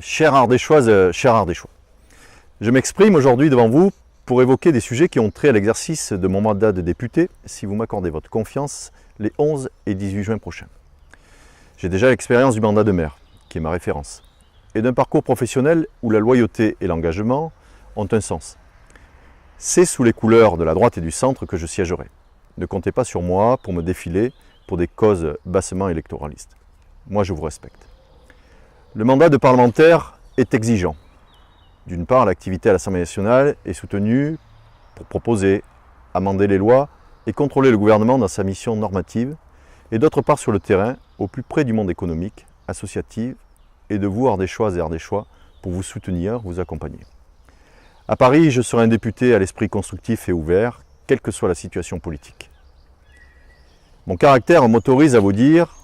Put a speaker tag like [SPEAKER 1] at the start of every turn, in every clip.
[SPEAKER 1] Chère Ardéchoise, chère Ardéchois, je m'exprime aujourd'hui devant vous pour évoquer des sujets qui ont trait à l'exercice de mon mandat de député, si vous m'accordez votre confiance, les 11 et 18 juin prochains. J'ai déjà l'expérience du mandat de maire, qui est ma référence, et d'un parcours professionnel où la loyauté et l'engagement ont un sens. C'est sous les couleurs de la droite et du centre que je siégerai. Ne comptez pas sur moi pour me défiler pour des causes bassement électoralistes. Moi, je vous respecte. Le mandat de parlementaire est exigeant. D'une part, l'activité à l'Assemblée nationale est soutenue pour proposer, amender les lois et contrôler le gouvernement dans sa mission normative, et d'autre part sur le terrain, au plus près du monde économique, associatif, et de vous, Ardéchoises et Ardéchois, pour vous soutenir, vous accompagner. À Paris, je serai un député à l'esprit constructif et ouvert, quelle que soit la situation politique. Mon caractère m'autorise à vous dire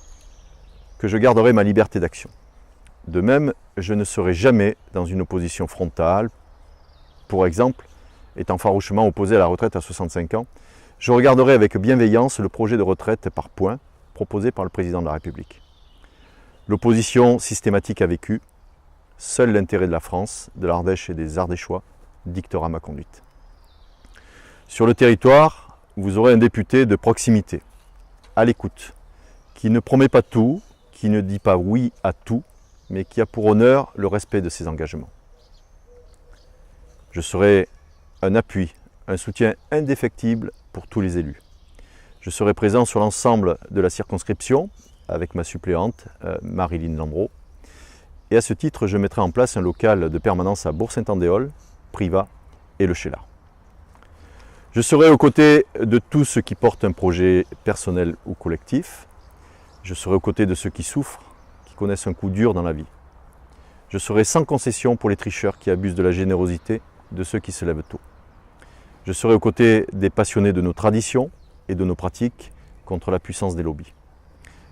[SPEAKER 1] que je garderai ma liberté d'action. De même, je ne serai jamais dans une opposition frontale. Pour exemple, étant farouchement opposé à la retraite à 65 ans, je regarderai avec bienveillance le projet de retraite par points proposé par le président de la République. L'opposition systématique a vécu. Seul l'intérêt de la France, de l'Ardèche et des Ardéchois dictera ma conduite. Sur le territoire, vous aurez un député de proximité, à l'écoute, qui ne promet pas tout, qui ne dit pas oui à tout, mais qui a pour honneur le respect de ses engagements. Je serai un appui, un soutien indéfectible pour tous les élus. Je serai présent sur l'ensemble de la circonscription avec ma suppléante, Maryline Landreau. Et à ce titre, je mettrai en place un local de permanence à Bourg-Saint-Andéol, Privas et Le Chélar. Je serai aux côtés de tous ceux qui portent un projet personnel ou collectif. Je serai aux côtés de ceux qui souffrent, qui connaissent un coup dur dans la vie. Je serai sans concession pour les tricheurs qui abusent de la générosité de ceux qui se lèvent tôt. Je serai aux côtés des passionnés de nos traditions et de nos pratiques contre la puissance des lobbies.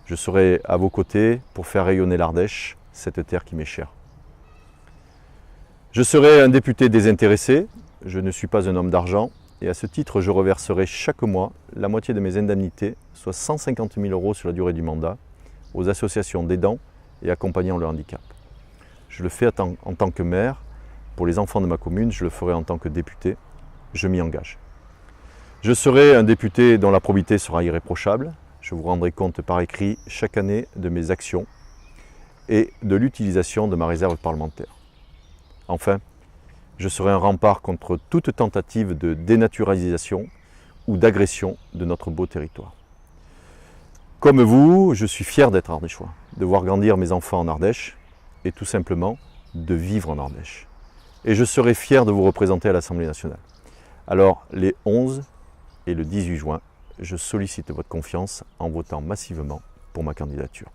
[SPEAKER 1] Je serai à vos côtés pour faire rayonner l'Ardèche, cette terre qui m'est chère. Je serai un député désintéressé, je ne suis pas un homme d'argent, et à ce titre, je reverserai chaque mois la moitié de mes indemnités, soit 150 000 € sur la durée du mandat, aux associations d'aidants et accompagnant le handicap. Je le fais en tant que maire, pour les enfants de ma commune, je le ferai en tant que député, je m'y engage. Je serai un député dont la probité sera irréprochable, je vous rendrai compte par écrit chaque année de mes actions et de l'utilisation de ma réserve parlementaire. Enfin, je serai un rempart contre toute tentative de dénaturalisation ou d'agression de notre beau territoire. Comme vous, je suis fier d'être ardéchois, de voir grandir mes enfants en Ardèche et tout simplement de vivre en Ardèche. Et je serai fier de vous représenter à l'Assemblée nationale. Alors, les 11 et le 18 juin, je sollicite votre confiance en votant massivement pour ma candidature.